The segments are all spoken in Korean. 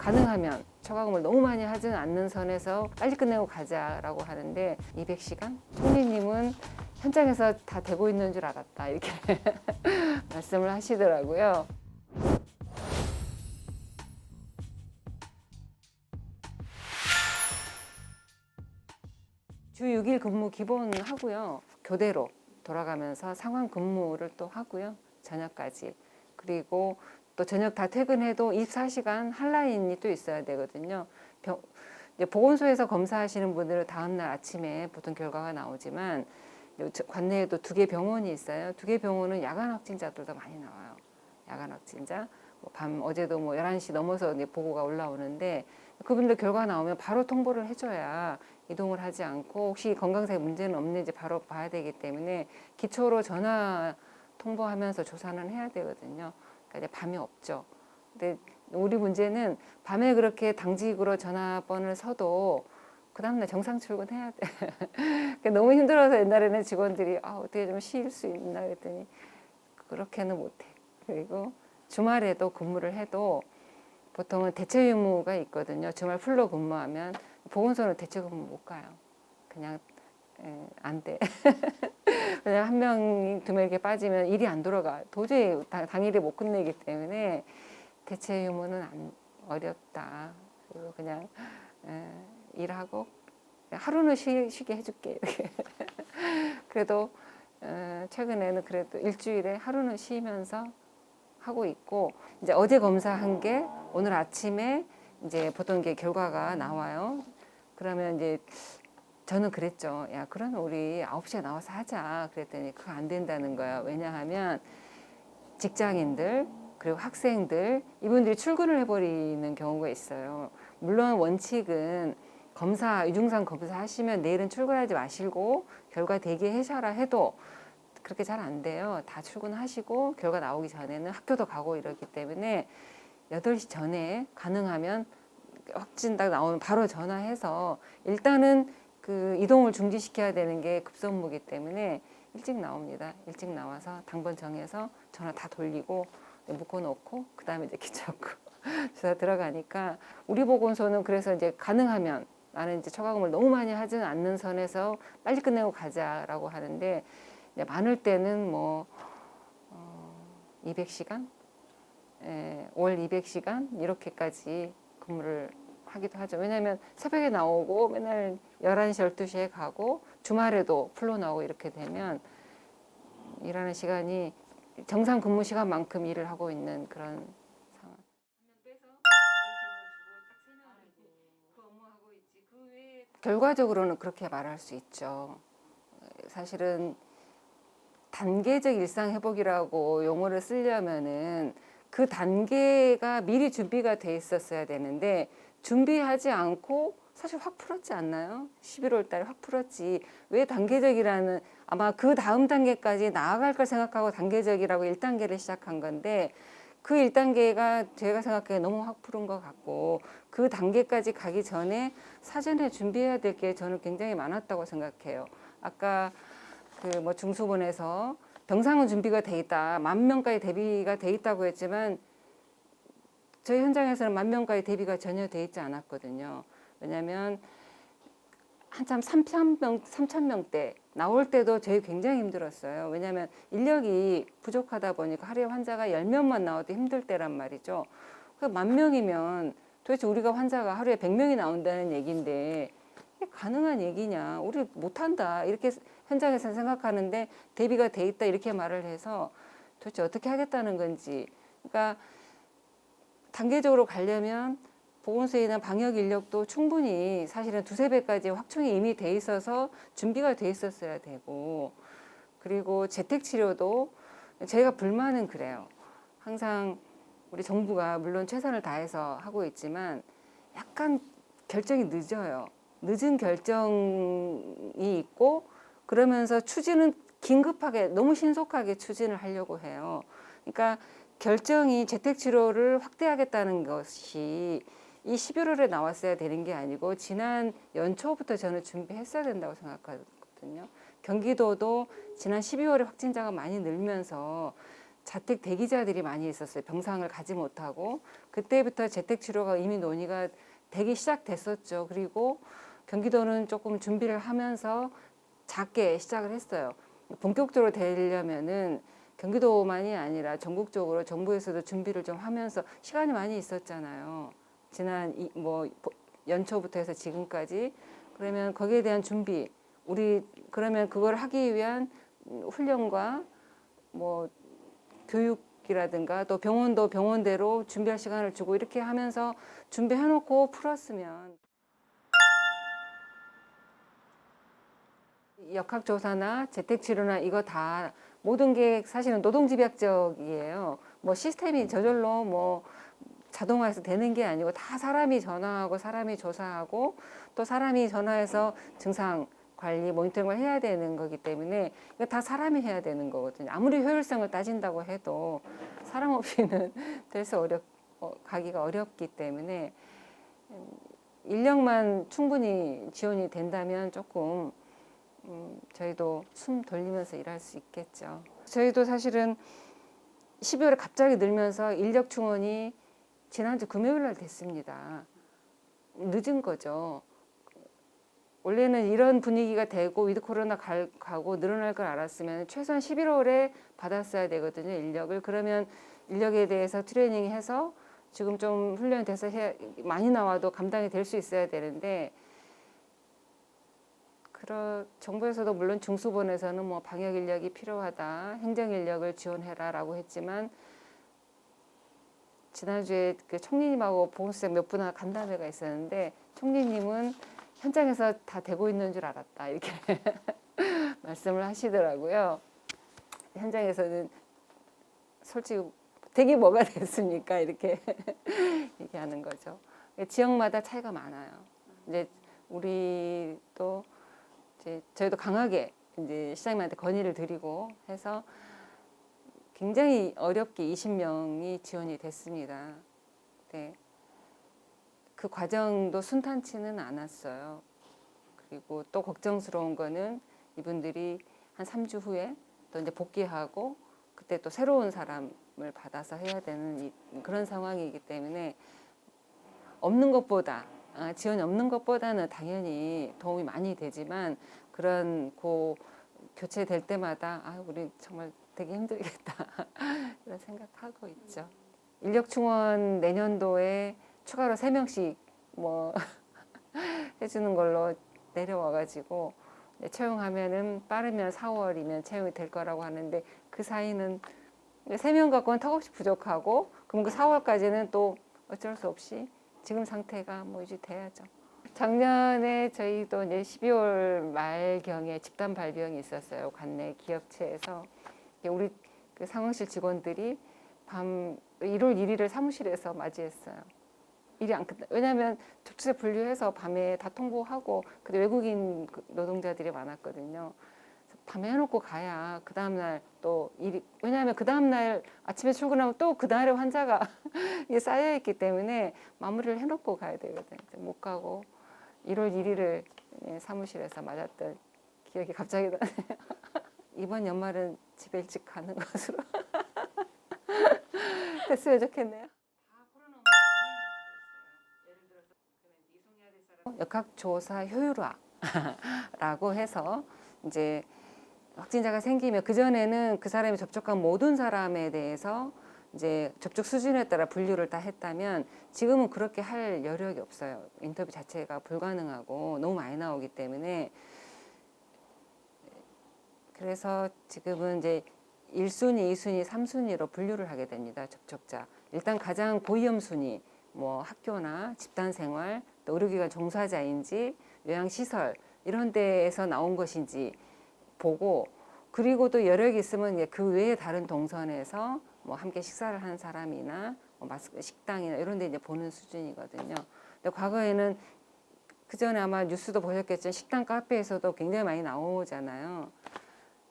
가능하면 처가금을 너무 많이 하지는 않는 선에서 빨리 끝내고 가자라고 하는데 200시간? 총리님은 현장에서 다 되고 있는 줄 알았다 이렇게 말씀을 하시더라고요. 주 6일 근무 기본 하고요. 교대로 돌아가면서 상황 근무를 또 하고요. 저녁까지. 그리고 또 저녁 다 퇴근해도 24시간 핫라인이 또 있어야 되거든요. 이제 보건소에서 검사하시는 분들은 다음날 아침에 보통 결과가 나오지만 관내에도 2개 병원이 있어요. 2개 병원은 야간 확진자들도 많이 나와요. 야간 확진자. 밤 어제도 11시 넘어서 이제 보고가 올라오는데 그분들 결과 나오면 바로 통보를 해줘야 이동을 하지 않고 혹시 건강상의 문제는 없는지 바로 봐야 되기 때문에 기초로 전화 통보하면서 조사는 해야 되거든요. 그러니까 이제 밤이 없죠. 근데 우리 문제는 밤에 그렇게 당직으로 전화번을 서도 그 다음날 정상 출근해야 돼. 그러니까 너무 힘들어서 옛날에는 직원들이 어떻게 좀 쉴 수 있나 그랬더니 그렇게는 못해. 그리고 주말에도 근무를 해도 보통은 대체 유무가 있거든요. 주말 풀로 근무하면 보건소는 대체 근무 못 가요. 그냥 안 돼. 그냥 한 명이 2명 이렇게 빠지면 일이 안 돌아가. 도저히 당일에 못 끝내기 때문에 대체 유무는 어렵다. 그리고 그냥 일하고 하루는 쉬게 해줄게. 이렇게. 그래도 최근에는 그래도 일주일에 하루는 쉬면서 하고 있고 이제 어제 검사한 게 오늘 아침에 이제 보통 게 결과가 나와요. 그러면 이제 저는 그랬죠. 야, 그러면 우리 9시에 나와서 하자. 그랬더니 그거 안 된다는 거야. 왜냐하면 직장인들 그리고 학생들 이분들이 출근을 해버리는 경우가 있어요. 물론 원칙은 유증상 검사 하시면 내일은 출근하지 마시고 결과 대기하셔라 해도 그렇게 잘 안 돼요. 다 출근하시고 결과 나오기 전에는 학교도 가고 이러기 때문에 8시 전에 가능하면 확진 딱 나오면 바로 전화해서 일단은 그 이동을 중지시켜야 되는 게 급선무기 때문에 일찍 나옵니다. 일찍 나와서 당번 정해서 전화 다 돌리고 묶어놓고 그 다음에 이제 기차고 주사 들어가니까 우리 보건소는 그래서 이제 가능하면 나는 이제 처가금을 너무 많이 하지는 않는 선에서 빨리 끝내고 가자라고 하는데 많을 때는 200시간, 월 200시간 이렇게까지 근무를 하기도 하죠. 왜냐하면 새벽에 나오고 맨날 11시, 12시에 가고 주말에도 풀로 나오고 이렇게 되면 일하는 시간이 정상 근무 시간만큼 일을 하고 있는 그런 상황. 결과적으로는 그렇게 말할 수 있죠. 사실은 단계적 일상 회복이라고 용어를 쓰려면은 그 단계가 미리 준비가 돼 있었어야 되는데 준비하지 않고 사실 확 풀었지 않나요? 11월 달에 확 풀었지. 왜 단계적이라는 아마 그 다음 단계까지 나아갈 걸 생각하고 단계적이라고 1단계를 시작한 건데 그 1단계가 제가 생각해 너무 확 푸른 것 같고 그 단계까지 가기 전에 사전에 준비해야 될 게 저는 굉장히 많았다고 생각해요. 아까 그 중수본에서 병상은 준비가 돼 있다. 10,000명까지 대비가 돼 있다고 했지만 저희 현장에서는 10,000명까지 대비가 전혀 돼 있지 않았거든요. 왜냐하면 한참 3,000명대 나올 때도 저희 굉장히 힘들었어요. 왜냐하면 인력이 부족하다 보니까 하루에 환자가 10명만 나와도 힘들 때란 말이죠. 10,000명이면 도대체 우리가 환자가 하루에 100명이 나온다는 얘기인데 이게 가능한 얘기냐. 우리 못한다. 이렇게 현장에서 생각하는데 대비가 돼 있다 이렇게 말을 해서 도대체 어떻게 하겠다는 건지. 그러니까 단계적으로 가려면 보건소에는 방역 인력도 충분히 사실은 2~3배까지 확충이 이미 돼 있어서 준비가 돼 있었어야 되고 그리고 재택치료도 저희가 불만은 그래요. 항상 우리 정부가 물론 최선을 다해서 하고 있지만 약간 결정이 늦어요. 늦은 결정이 있고 그러면서 추진은 긴급하게 너무 신속하게 추진을 하려고 해요. 그러니까 결정이 재택치료를 확대하겠다는 것이 이 11월에 나왔어야 되는 게 아니고 지난 연초부터 저는 준비했어야 된다고 생각하거든요. 경기도도 지난 12월에 확진자가 많이 늘면서 자택 대기자들이 많이 있었어요. 병상을 가지 못하고 그때부터 재택 치료가 이미 논의가 되기 시작됐었죠. 그리고 경기도는 조금 준비를 하면서 작게 시작을 했어요. 본격적으로 되려면은 경기도만이 아니라 전국적으로 정부에서도 준비를 좀 하면서 시간이 많이 있었잖아요. 지난 연초부터 해서 지금까지. 그러면 거기에 대한 준비, 우리 그러면 그걸 하기 위한 훈련과 뭐 교육이라든가 또 병원도 병원대로 준비할 시간을 주고 이렇게 하면서 준비해놓고 풀었으면 역학조사나 재택치료나 이거 다 모든 게 사실은 노동집약적이에요. 뭐 시스템이 저절로 뭐 자동화해서 되는 게 아니고 다 사람이 전화하고 사람이 조사하고 또 사람이 전화해서 증상 관리 모니터링을 해야 되는 거기 때문에 이거 다 사람이 해야 되는 거거든요. 아무리 효율성을 따진다고 해도 사람 없이는 가기가 어렵기 때문에 인력만 충분히 지원이 된다면 조금 저희도 숨 돌리면서 일할 수 있겠죠. 저희도 사실은 12월에 갑자기 늘면서 인력 충원이 지난주 금요일 날 됐습니다. 늦은 거죠. 원래는 이런 분위기가 되고 위드 코로나 가고 늘어날 걸 알았으면 최소한 11월에 받았어야 되거든요. 인력을. 그러면 인력에 대해서 트레이닝해서 지금 좀 훈련이 돼서 많이 나와도 감당이 될 수 있어야 되는데 정부에서도 물론 중수본에서는 뭐 방역 인력이 필요하다, 행정 인력을 지원해라라고 했지만 지난주에 그 총리님하고 보건수석 몇 분 간담회가 있었는데 총리님은 현장에서 다 되고 있는 줄 알았다 이렇게 말씀을 하시더라고요. 현장에서는 솔직히 되게 뭐가 됐습니까 이렇게 얘기하는 거죠. 지역마다 차이가 많아요. 이제 우리도 저희도 강하게 이제 시장님한테 건의를 드리고 해서 굉장히 어렵게 20명이 지원이 됐습니다. 네. 그 과정도 순탄치는 않았어요. 그리고 또 걱정스러운 거는 이분들이 한 3주 후에 또 이제 복귀하고 그때 또 새로운 사람을 받아서 해야 되는 그런 상황이기 때문에 없는 것보다 지원이 없는 것보다는 당연히 도움이 많이 되지만 그런 교체될 때마다 우리 정말 되게 힘들겠다 이런 생각하고 있죠. 인력 충원 내년도에 추가로 3명씩 뭐 해주는 걸로 내려와가지고 채용하면은 빠르면 4월이면 채용이 될 거라고 하는데 그 사이는 3명 갖고는 턱없이 부족하고 그럼 그 4월까지는 또 어쩔 수 없이 지금 상태가 뭐 유지돼야죠. 작년에 저희도 이제 12월 말경에 집단 발병이 있었어요. 관내 기업체에서 우리 그 상황실 직원들이 밤 1월 1일을 사무실에서 맞이했어요. 일이 안 끝나. 왜냐하면 접촉자 분류해서 밤에 다 통보하고 근데 외국인 노동자들이 많았거든요. 밤에 해놓고 가야 그 다음날 또 일이 왜냐하면 그 다음날 아침에 출근하면 또 그 날에 환자가 쌓여 있기 때문에 마무리를 해놓고 가야 되거든요. 못 가고 1월 1일을 사무실에서 맞았던 기억이 갑자기 나네요. 이번 연말은 집에 일찍 가는 것으로 됐으면 좋겠네요. 역학조사 효율화라고 해서 이제 확진자가 생기면 그전에는 그 사람이 접촉한 모든 사람에 대해서 이제 접촉 수준에 따라 분류를 다 했다면 지금은 그렇게 할 여력이 없어요. 인터뷰 자체가 불가능하고 너무 많이 나오기 때문에 그래서 지금은 이제 1순위, 2순위, 3순위로 분류를 하게 됩니다. 접촉자. 일단 가장 고위험 순위, 뭐 학교나 집단생활, 또 의료기관 종사자인지 요양시설 이런 데에서 나온 것인지 보고 그리고 또 여력이 있으면 그 외에 다른 동선에서 뭐 함께 식사를 하는 사람이나 뭐 식당이나 이런 데 이제 보는 수준이거든요. 근데 과거에는 그 전에 아마 뉴스도 보셨겠지만 식당 카페에서도 굉장히 많이 나오잖아요.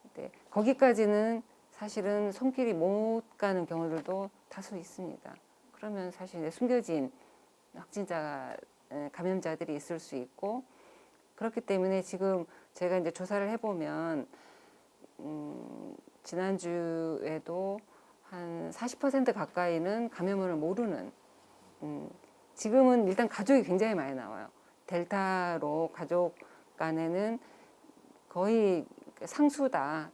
근데 거기까지는 사실은 손길이 못 가는 경우들도 다수 있습니다. 그러면 사실 이제 숨겨진 확진자 감염자들이 있을 수 있고 그렇기 때문에 지금 제가 이제 조사를 해보면 지난주에도 한 40% 가까이는 감염을 모르는. 지금은 일단 가족이 굉장히 많이 나와요. 델타로 가족 간에는 거의 상수다.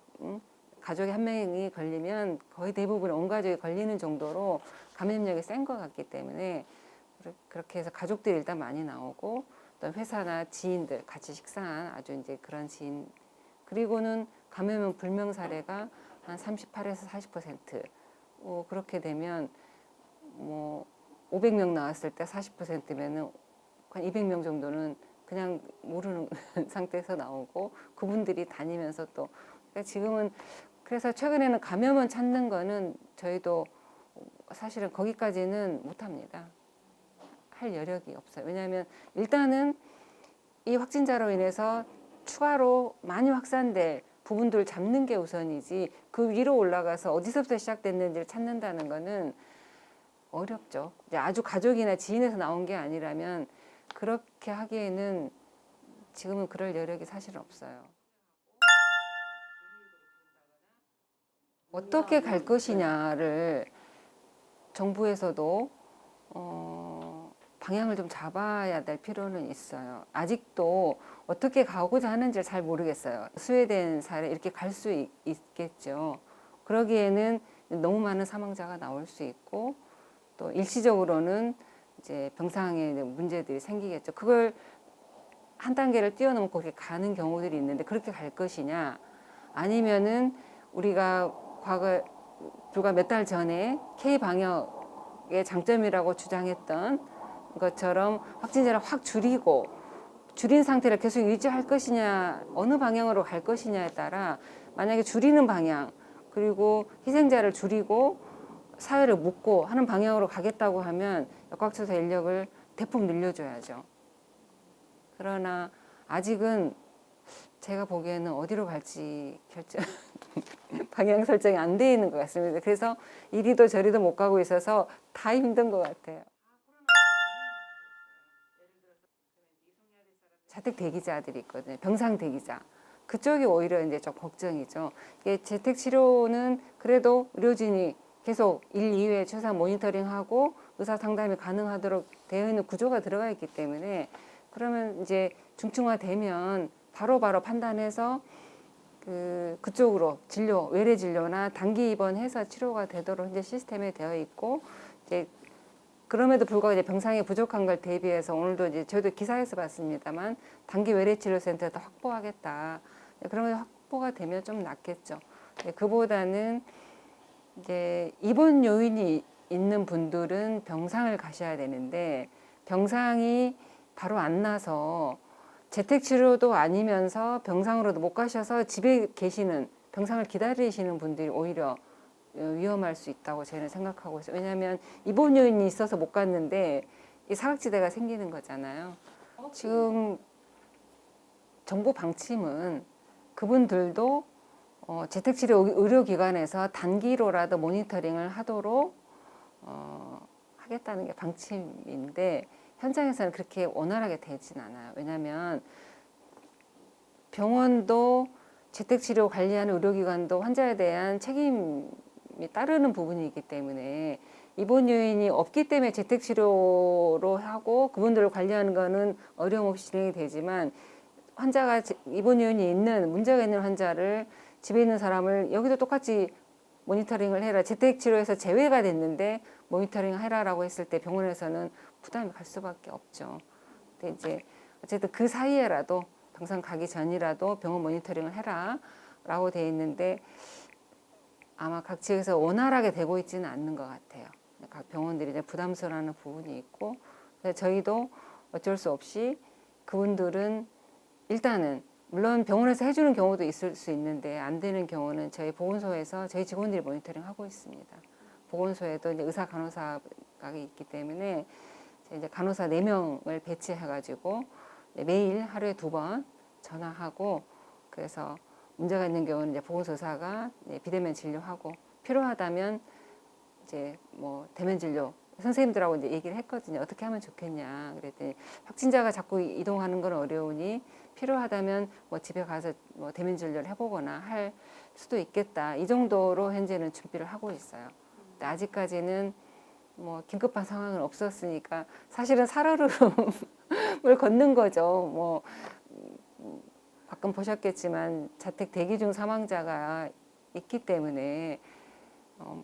가족에 한 명이 걸리면 거의 대부분 온 가족이 걸리는 정도로 감염력이 센 것 같기 때문에 그렇게 해서 가족들이 일단 많이 나오고 또 회사나 지인들 같이 식사한 아주 이제 그런 지인 그리고는 감염은 불명 사례가 한 38에서 40%. 그렇게 되면 뭐 500명 나왔을 때 40%면은 한 200명 정도는 그냥 모르는 상태에서 나오고 그분들이 다니면서 또 그러니까 지금은 그래서 최근에는 감염원 찾는 거는 저희도 사실은 거기까지는 못합니다. 할 여력이 없어요. 왜냐하면 일단은 이 확진자로 인해서 추가로 많이 확산될 부분들을 잡는 게 우선이지 그 위로 올라가서 어디서부터 시작됐는지를 찾는다는 거는 어렵죠. 이제 아주 가족이나 지인에서 나온 게 아니라면 그렇게 하기에는 지금은 그럴 여력이 사실 없어요. 어떻게 갈 것이냐를 정부에서도 방향을 좀 잡아야 될 필요는 있어요. 아직도 어떻게 가고자 하는지 잘 모르겠어요. 스웨덴 사례 이렇게 갈 수 있겠죠. 그러기에는 너무 많은 사망자가 나올 수 있고 또 일시적으로는 이제 병상에 문제들이 생기겠죠. 그걸 한 단계를 뛰어넘고 그렇게 가는 경우들이 있는데 그렇게 갈 것이냐 아니면은 우리가 과거 불과 몇 달 전에 K 방역의 장점이라고 주장했던 것처럼 확진자를 확 줄이고 줄인 상태를 계속 유지할 것이냐 어느 방향으로 갈 것이냐에 따라 만약에 줄이는 방향 그리고 희생자를 줄이고 사회를 묶고 하는 방향으로 가겠다고 하면 역학조사 인력을 대폭 늘려줘야죠. 그러나 아직은 제가 보기에는 어디로 갈지 방향 설정이 안 돼 있는 것 같습니다. 그래서 이리도 저리도 못 가고 있어서 다 힘든 것 같아요. 자택 대기자들이 있거든요. 병상 대기자. 그쪽이 오히려 이제 좀 걱정이죠. 이게 재택 치료는 그래도 의료진이 계속 1, 2회 추산 모니터링하고 의사 상담이 가능하도록 되어 있는 구조가 들어가 있기 때문에 그러면 이제 중증화되면 바로바로 판단해서 그쪽으로 진료, 외래 진료나 단기 입원해서 치료가 되도록 이제 시스템에 되어 있고 이제 그럼에도 불구하고 이제 병상이 부족한 걸 대비해서 오늘도 이제 저희도 기사에서 봤습니다만 단기 외래 치료 센터도 확보하겠다. 그러면 확보가 되면 좀 낫겠죠. 그보다는 이제 입원 요인이 있는 분들은 병상을 가셔야 되는데 병상이 바로 안 나서 재택치료도 아니면서 병상으로도 못 가셔서 집에 계시는 병상을 기다리시는 분들이 오히려 위험할 수 있다고 저는 생각하고 있어요. 왜냐하면 입원 요인이 있어서 못 갔는데 이 사각지대가 생기는 거잖아요. 지금 정부 방침은 그분들도 재택치료 의료기관에서 단기로라도 모니터링을 하도록 하겠다는 게 방침인데 현장에서는 그렇게 원활하게 되진 않아요. 왜냐하면 병원도 재택치료 관리하는 의료기관도 환자에 대한 책임이 따르는 부분이 있기 때문에 입원 요인이 없기 때문에 재택치료로 하고 그분들을 관리하는 거는 어려움 없이 진행이 되지만 환자가 입원 요인이 있는 문제가 있는 환자를 집에 있는 사람을 여기도 똑같이 모니터링을 해라. 재택치료에서 제외가 됐는데 모니터링 해라라고 했을 때 병원에서는 부담이 갈 수밖에 없죠. 근데 이제 어쨌든 그 사이에라도 병상 가기 전이라도 병원 모니터링을 해라라고 돼 있는데 아마 각 지역에서 원활하게 되고 있지는 않는 것 같아요. 각 병원들이 이제 부담스러워하는 부분이 있고 저희도 어쩔 수 없이 그분들은 일단은 물론 병원에서 해주는 경우도 있을 수 있는데 안 되는 경우는 저희 보건소에서 저희 직원들이 모니터링 하고 있습니다. 보건소에도 이제 의사 간호사가 있기 때문에 이제 간호사 4명을 배치해가지고 매일 하루에 2번 전화하고 그래서 문제가 있는 경우는 이제 보건소 의사가 비대면 진료하고 필요하다면 이제 뭐 대면 진료 선생님들하고 이제 얘기를 했거든요. 어떻게 하면 좋겠냐. 그랬더니 확진자가 자꾸 이동하는 건 어려우니 필요하다면 뭐 집에 가서 뭐 대면 진료를 해보거나 할 수도 있겠다. 이 정도로 현재는 준비를 하고 있어요. 근데 아직까지는 뭐 긴급한 상황은 없었으니까 사실은 살얼음을 걷는 거죠. 뭐 가끔 보셨겠지만 자택 대기 중 사망자가 있기 때문에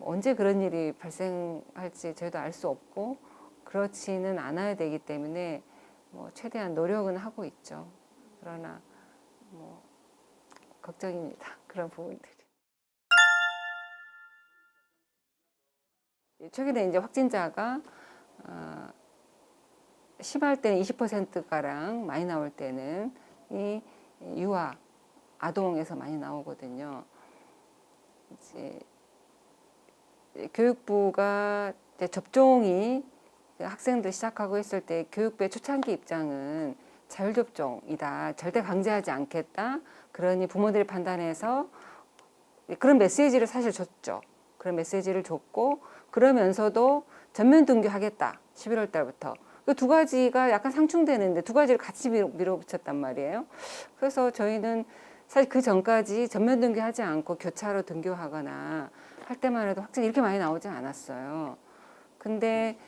언제 그런 일이 발생할지 저희도 알 수 없고 그렇지는 않아야 되기 때문에 뭐 최대한 노력은 하고 있죠. 그러나 뭐 걱정입니다. 그런 부분들이. 최근에 이제 확진자가 심할 때는 20%가량, 많이 나올 때는 이 유아, 아동에서 많이 나오거든요. 이제 교육부가 이제 접종이 학생들 시작하고 있을 때 교육부의 초창기 입장은 자율접종이다. 절대 강제하지 않겠다. 그러니 부모들이 판단해서 그런 메시지를 사실 줬죠. 그런 메시지를 줬고 그러면서도 전면 등교하겠다. 11월 달부터. 그 두 가지가 약간 상충되는데 두 가지를 같이 밀어붙였단 말이에요. 그래서 저희는 사실 그 전까지 전면 등교하지 않고 교차로 등교하거나 할 때만 해도 확진이 이렇게 많이 나오지 않았어요. 근데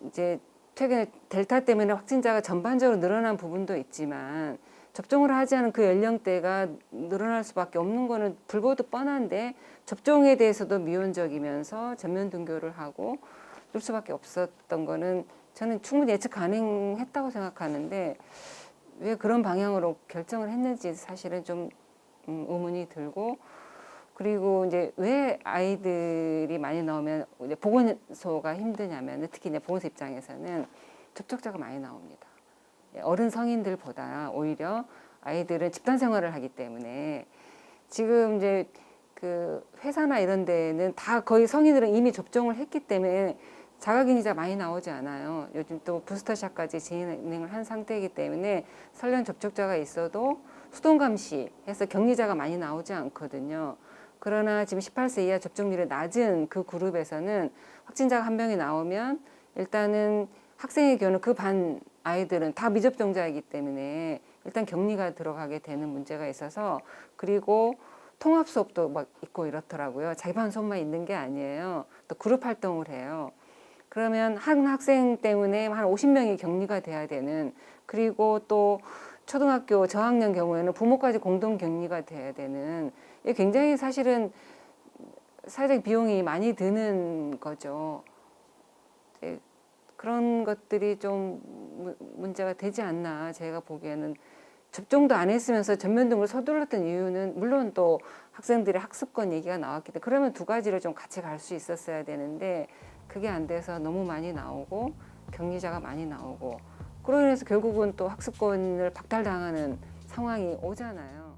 이제 최근에 델타 때문에 확진자가 전반적으로 늘어난 부분도 있지만 접종을 하지 않은 그 연령대가 늘어날 수밖에 없는 거는 불보듯 뻔한데 접종에 대해서도 미온적이면서 전면 등교를 하고 그럴 수밖에 없었던 거는 저는 충분히 예측 가능했다고 생각하는데 왜 그런 방향으로 결정을 했는지 사실은 좀 의문이 들고 그리고 이제 왜 아이들이 많이 나오면 이제 보건소가 힘드냐면 특히 이제 보건소 입장에서는 접촉자가 많이 나옵니다. 어른 성인들보다 오히려 아이들은 집단 생활을 하기 때문에 지금 이제 그 회사나 이런 데는 다 거의 성인들은 이미 접종을 했기 때문에 자가격리자 많이 나오지 않아요. 요즘 또 부스터샷까지 진행을 한 상태이기 때문에 설령 접촉자가 있어도 수동감시해서 격리자가 많이 나오지 않거든요. 그러나 지금 18세 이하 접종률이 낮은 그 그룹에서는 확진자가 한 명이 나오면 일단은 학생의 경우는 그 반 아이들은 다 미접종자이기 때문에 일단 격리가 들어가게 되는 문제가 있어서 그리고 통합 수업도 막 있고 이렇더라고요. 자기 반 수업만 있는 게 아니에요. 또 그룹 활동을 해요. 그러면 한 학생 때문에 한 50명이 격리가 돼야 되는 그리고 또 초등학교 저학년 경우에는 부모까지 공동 격리가 돼야 되는 이게 굉장히 사실은 사회적 비용이 많이 드는 거죠. 그런 것들이 좀 문제가 되지 않나 제가 보기에는 접종도 안 했으면서 전면등을 서둘렀던 이유는 물론 또 학생들의 학습권 얘기가 나왔기 때문에 그러면 두 가지를 좀 같이 갈 수 있었어야 되는데 그게 안 돼서 너무 많이 나오고 격리자가 많이 나오고 그로 인해서 결국은 또 학습권을 박탈당하는 상황이 오잖아요.